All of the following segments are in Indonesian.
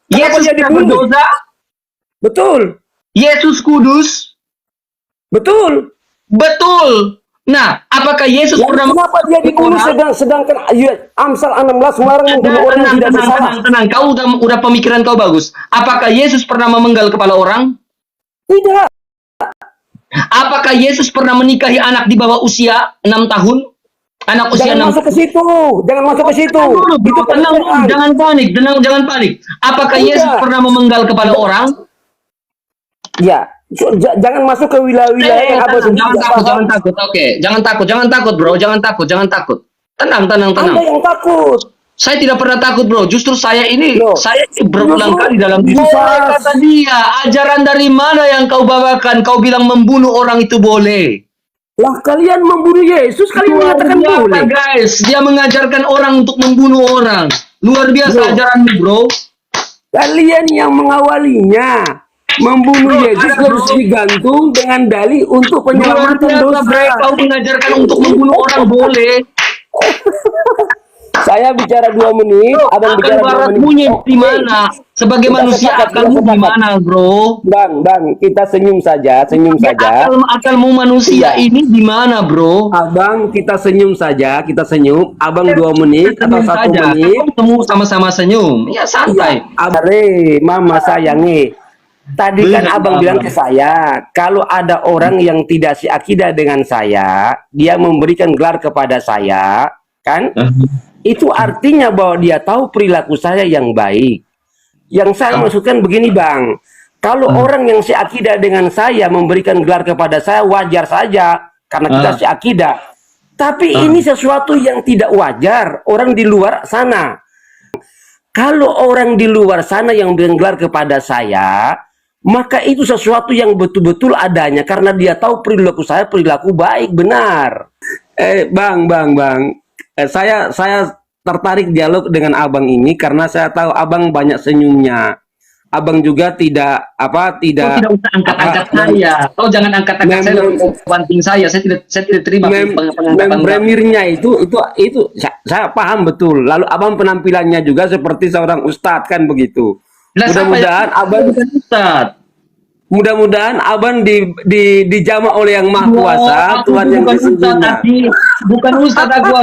Kenapa Yesus dia tidak dibunuh? berdosa. Betul. Yesus kudus. Betul. Betul. Nah, apakah Yesus Lalu pernah kenapa dia dibunuh sedangkan Amsal 16 melarang membunuh orang yang tidak bersalah? Tenang. Kau udah pemikiran kau bagus. Apakah Yesus pernah memenggal kepala orang? Tidak. Apakah Yesus pernah menikahi anak di bawah usia 6 tahun? Anak usia Jangan 6 masuk ke tahun. situ. Jangan masuk ke situ. Itu Tenang dulu, pelecehan. jangan panik. Apakah Tidak. Yesus pernah memenggal kepala orang? Ya, jangan masuk ke wilayah-wilayah yang abang sendiri tidak paham. Jangan takut. Oke, jangan takut, bro. Jangan takut. Tenang. Anda yang takut. Saya tidak pernah takut, bro. Justru saya ini berulang kali dalam bisa. kata dia, ajaran dari mana yang kau bawakan? Kau bilang membunuh orang itu boleh. Lah kalian membunuh Yesus, kalian mengatakan boleh. Guys, dia mengajarkan orang untuk membunuh orang. Luar biasa ajaranmu, bro. Kalian yang mengawalinya. Membunuh Yesus harus digantung dengan dalih untuk penyelamatan dosa. Kau mengajarkan untuk membunuh orang boleh. Saya bicara 2 menit, abang bicara 2 menit. Di mana? Sebagai manusia akalmu di mana, bro? Bang, kita senyum saja. Akalmu manusia ini di mana, bro? Abang, kita senyum saja, Abang 2 menit atau 1 menit. Ketemu sama-sama senyum. Ya santai. Mama sayangi. Tadi kan abang bilang ke saya, kalau ada orang yang tidak seakidah dengan saya, dia memberikan gelar kepada saya, kan? Itu artinya bahwa dia tahu perilaku saya yang baik. Yang saya maksudkan begini, Bang. Kalau orang yang seakidah dengan saya memberikan gelar kepada saya, wajar saja, karena kita seakidah. Tapi ini sesuatu yang tidak wajar, orang di luar sana. Kalau orang di luar sana yang memberikan gelar kepada saya, maka itu sesuatu yang betul-betul adanya karena dia tahu perilaku saya perilaku baik, benar. Bang. Saya tertarik dialog dengan abang ini karena saya tahu abang banyak senyumnya. Abang juga tidak Kau tidak usah angkat-angkat saya. Kau jangan angkat-angkat saya banting saya. Saya tidak terima pengangkatan. Premiernya itu saya paham betul. Lalu abang penampilannya juga seperti seorang ustadz kan begitu. Mudah-mudahan abang dijamah oleh yang maha kuasa, Tuhan yang sesungguhnya. Bukan ustadz aku.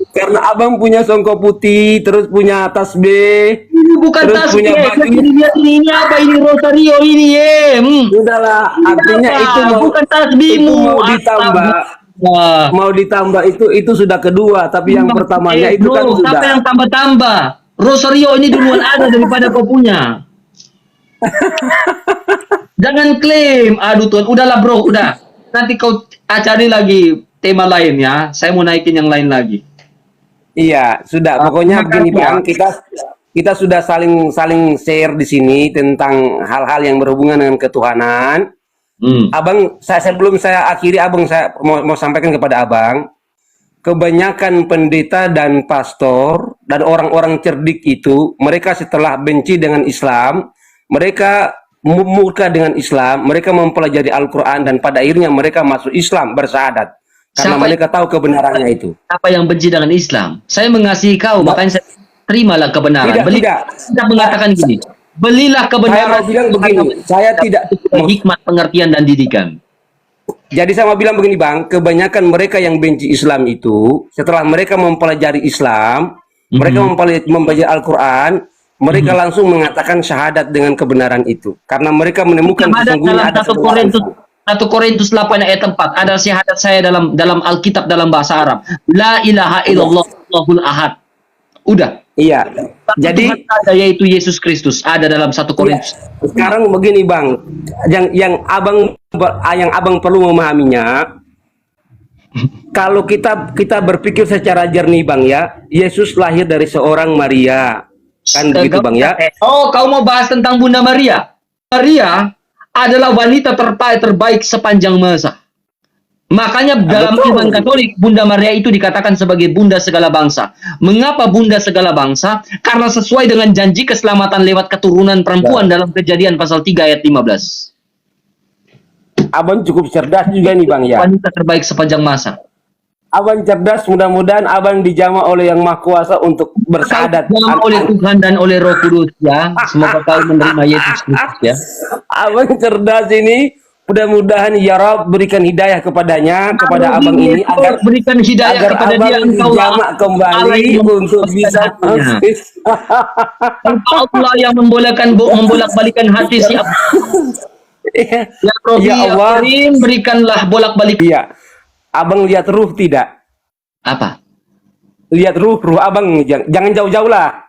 Karena abang punya songkok putih, terus punya tasbih, ini bukan terus tasbih, punya baju. Ini apa ini rosario ini Udahlah, artinya itu bukan tasbihmu. Mau ditambah itu sudah kedua, tapi yang pertamanya itu kan sudah. Siapa yang tambah-tambah? Rosario ini duluan ada daripada kau punya. Jangan klaim. Aduh Tuhan, udahlah bro, udah. Nanti kau cari lagi tema lain ya. Saya mau naikin yang lain lagi. Iya, sudah. Pokoknya begini Bang, kita sudah saling share di sini tentang hal-hal yang berhubungan dengan ketuhanan. Abang, sebelum saya akhiri, abang, saya mau sampaikan kepada abang, kebanyakan pendeta dan pastor dan orang-orang cerdik itu, mereka setelah benci dengan Islam, mereka murka dengan Islam, mereka mempelajari Al-Quran dan pada akhirnya mereka masuk Islam bersyahadat. Karena mereka tahu kebenarannya itu. Apa yang benci dengan Islam? Saya mengasihi kau, makanya saya terimalah kebenaran. Tidak mengatakan gini. Belilah kebenaran. Saya mau bilang begini, saya tidak hikmat, pengertian dan didikan. Jadi saya mau bilang begini Bang, kebanyakan mereka yang benci Islam itu, setelah mereka mempelajari Islam, mereka mempelajari Al-Quran, mereka langsung mengatakan syahadat dengan kebenaran itu. Karena mereka menemukan sesungguhnya ada 1 Korintus 8 ayat 4 ada syahadat saya dalam Alkitab dalam bahasa Arab. La ilaha illallah Allahul ahad. Udah. Iya. Jadi ada yaitu Yesus Kristus ada dalam 1 Korintus. Iya. Sekarang begini Bang, yang abang perlu memahaminya. Kalau kita berpikir secara jernih Bang ya, Yesus lahir dari seorang Maria. Kan begitu Bang ya. Oh, kau mau bahas tentang Bunda Maria? Maria adalah wanita terbaik sepanjang masa. Makanya dalam iman Katolik, Bunda Maria itu dikatakan sebagai Bunda segala bangsa. Mengapa Bunda segala bangsa? Karena sesuai dengan janji keselamatan lewat keturunan perempuan dalam Kejadian pasal 3 ayat 15. Abang cukup cerdas juga nih Bang ya. Wanita terbaik sepanjang masa. Abang cerdas, mudah-mudahan abang dijamah oleh Yang Maha Kuasa untuk Kau bersyahadat. dijamah oleh Tuhan dan oleh Roh Kudus ya. Semoga kau menerima Yesus Kristus ya. Abang cerdas ini, mudah-mudahan ya Rob berikan hidayah kepadanya, kepada abang ini agar berikan hidayah agar kepada dia, abang engkau dijamah Allah kembali yang untuk memuaskan bisa hatinya. Engkau Allah yang membolak-balikan hati si Abdi. Ya Ya Robi, ya ya Allah. Karim, berikanlah bolak-balik. Iya. Abang lihat ruh tidak? Apa? Lihat ruh abang, jangan jauh-jauh lah.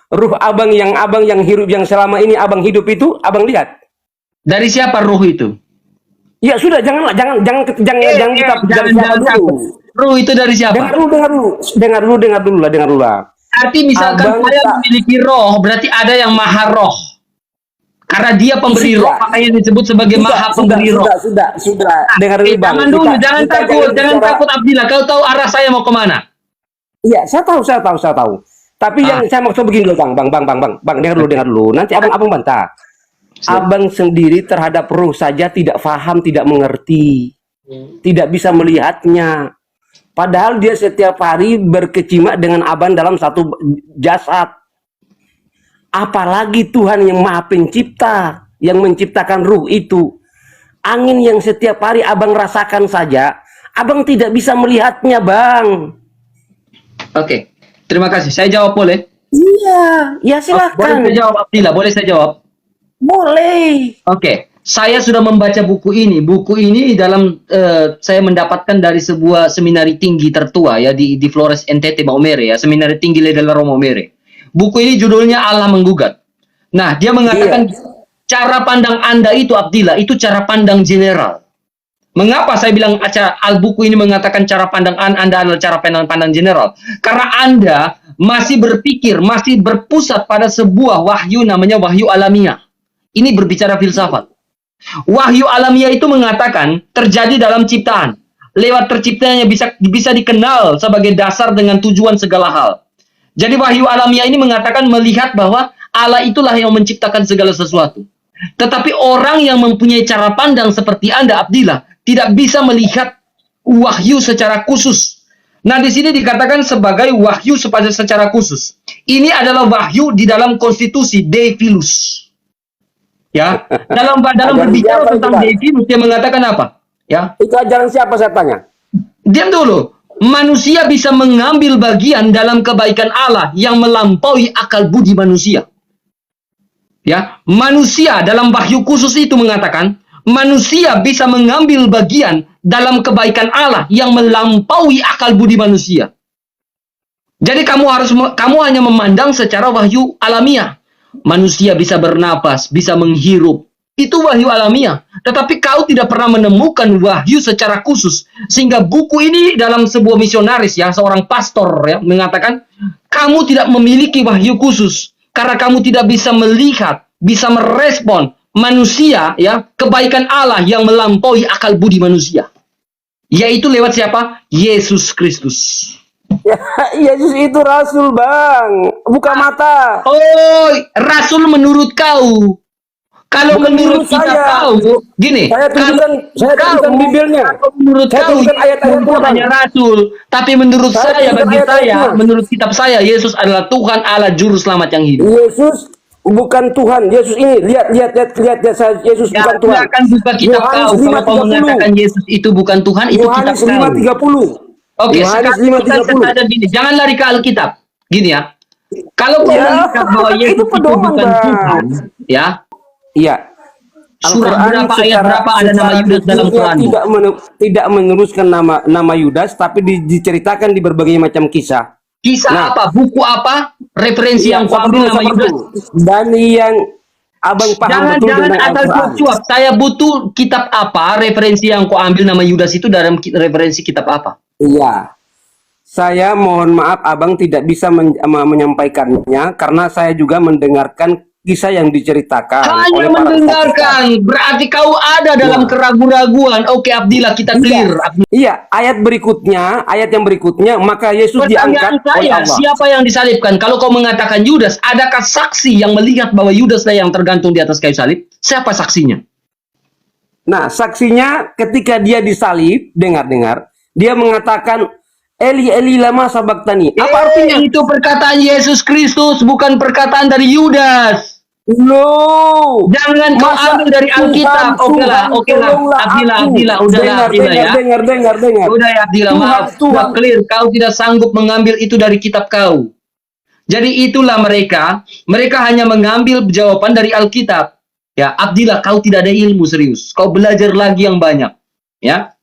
Ruh abang yang hidup, yang selama ini abang hidup itu abang lihat. Dari siapa ruh itu? Ya sudah, janganlah, jangan kita bicara siapa dulu. takut. Ruh itu dari siapa? Dengar dulu lah. Arti misalkan Abang saya tak- memiliki roh, berarti ada yang maha roh. Karena dia pemberi roh, makanya disebut sebagai maha pemberi roh. Sudah. Dengar dulu bang. Jangan dulu, Kita- jangan kita takut, jangan bicara- takut Abdillah. Kau tahu arah saya mau kemana? Iya, saya tahu. Tapi yang saya maksud begini loh, bang, dengar dulu. Nanti abang bantah. Abang sendiri terhadap ruh saja tidak paham, tidak mengerti, tidak bisa melihatnya. Padahal dia setiap hari berkecimak dengan abang dalam satu jasad. Apalagi Tuhan yang Maha Pencipta, yang menciptakan ruh itu. Angin yang setiap hari abang rasakan saja, abang tidak bisa melihatnya, bang. Oke, terima kasih. Saya jawab boleh? Iya, ya Boleh silakan. saya jawab Abdillah? Boleh saya jawab? Boleh. Oke, saya sudah membaca buku ini. Buku ini saya mendapatkan dari sebuah seminari tinggi tertua ya di Flores NTT Maumere ya, Seminari Tinggi Ledala Maumere. Buku ini judulnya Allah Menggugat. Nah, dia mengatakan cara pandang Anda itu Abdillah, itu cara pandang general. Mengapa saya bilang buku ini mengatakan cara pandang Anda adalah cara pandang general? Karena Anda masih berpikir, masih berpusat pada sebuah wahyu namanya wahyu alamiah. Ini berbicara filsafat. Wahyu alamiah itu mengatakan terjadi dalam ciptaan. Lewat terciptanya bisa dikenal sebagai dasar dengan tujuan segala hal. Jadi wahyu alamiah ini mengatakan melihat bahwa Allah itulah yang menciptakan segala sesuatu. Tetapi orang yang mempunyai cara pandang seperti Anda, Abdillah, tidak bisa melihat wahyu secara khusus. Nah, di sini dikatakan sebagai wahyu secara khusus. Ini adalah wahyu di dalam konstitusi Dei Filus. Ya, dalam berbicara tentang Dei Filus dia mengatakan apa? Ya. Itu ajaran siapa saya tanya? Diam dulu. Manusia bisa mengambil bagian dalam kebaikan Allah yang melampaui akal budi manusia. Ya, manusia dalam wahyu khusus itu mengatakan manusia bisa mengambil bagian dalam kebaikan Allah yang melampaui akal budi manusia. Jadi kamu hanya memandang secara wahyu alamiah. Manusia bisa bernapas, bisa menghirup. Itu wahyu alamiah. Tetapi kau tidak pernah menemukan wahyu secara khusus. Sehingga buku ini dalam sebuah misionaris ya, seorang pastor ya, mengatakan kamu tidak memiliki wahyu khusus. Karena kamu tidak bisa melihat, bisa merespon manusia ya, kebaikan Allah yang melampaui akal budi manusia. Yaitu lewat siapa? Yesus Kristus. Ya, Yesus itu rasul, bang, buka mata. Oh, rasul menurut kau. Kalau Bukan menurut menurut kita saya. tahu, gini. Saya tunjukkan Bibilnya. Kalau menurut Saya kau, tunjukkan ayat-ayatnya, Yesus Bang. hanya rasul. Tapi menurut Saya saya, tunjukkan bagi ayat-ayatnya. saya, menurut kitab saya, Yesus adalah Tuhan Allah Juru Selamat yang hidup. Yesus bukan Tuhan. Yesus ini, lihat Yesus Ya, bukan Tuhan. silakan buka kitab Yohanes kau. Kalau kau 5:30. mengatakan Yesus itu bukan Tuhan, itu kitab Yohanes kau. 5:30. Oke, Yohanes sekarang kita 5:30. saja gini. Jangan lari ke Alkitab. Gini ya. Kalau kau Ya, melihat bahwa Yesus itu itu pedoman, bukan Bang. Tuhan, ya. Iya. Surah Al-Quran berapa, ayat berapa ada nama Yudas dalam Quran? Tidak meneruskan nama Yudas, tapi diceritakan di berbagai macam kisah. Kisah Nah. apa? Buku apa? Referensi yang kau ambil nama Yudas? Dan yang abang paham betul Jangan tentang asal Al-Quran. cuap-cuap. Saya butuh kitab apa? Referensi yang kau ambil nama Yudas itu dalam referensi kitab apa? Iya. Saya mohon maaf abang tidak bisa menyampaikannya karena saya juga mendengarkan kisah yang diceritakan Hanya oleh para mendengarkan. Berarti kau ada dalam keraguan-raguan. Oke, Abdillah, kita clear. Iya, ayat yang berikutnya, maka Yesus diangkat Pertanyaan oleh saya, Allah. siapa yang disalibkan? Kalau kau mengatakan Yudas, adakah saksi yang melihat bahwa Yudas lah yang tergantung di atas kayu salib? Siapa saksinya? Nah, saksinya ketika dia disalib, dengar, dia mengatakan, Eli Eli lama sabaktani. Apa artinya? Itu perkataan Yesus Kristus, bukan perkataan dari Yudas. No. Jangan kau Masa ambil dari Alkitab. Oke lah. Abdillah, udahlah Abdillah ya. Dengar. Udah ya Abdillah, maaf. Sudah clear, kau tidak sanggup mengambil itu dari kitab kau. Jadi itulah mereka hanya mengambil jawaban dari Alkitab. Ya, Abdillah, kau tidak ada ilmu serius. Kau belajar lagi yang banyak. Ya.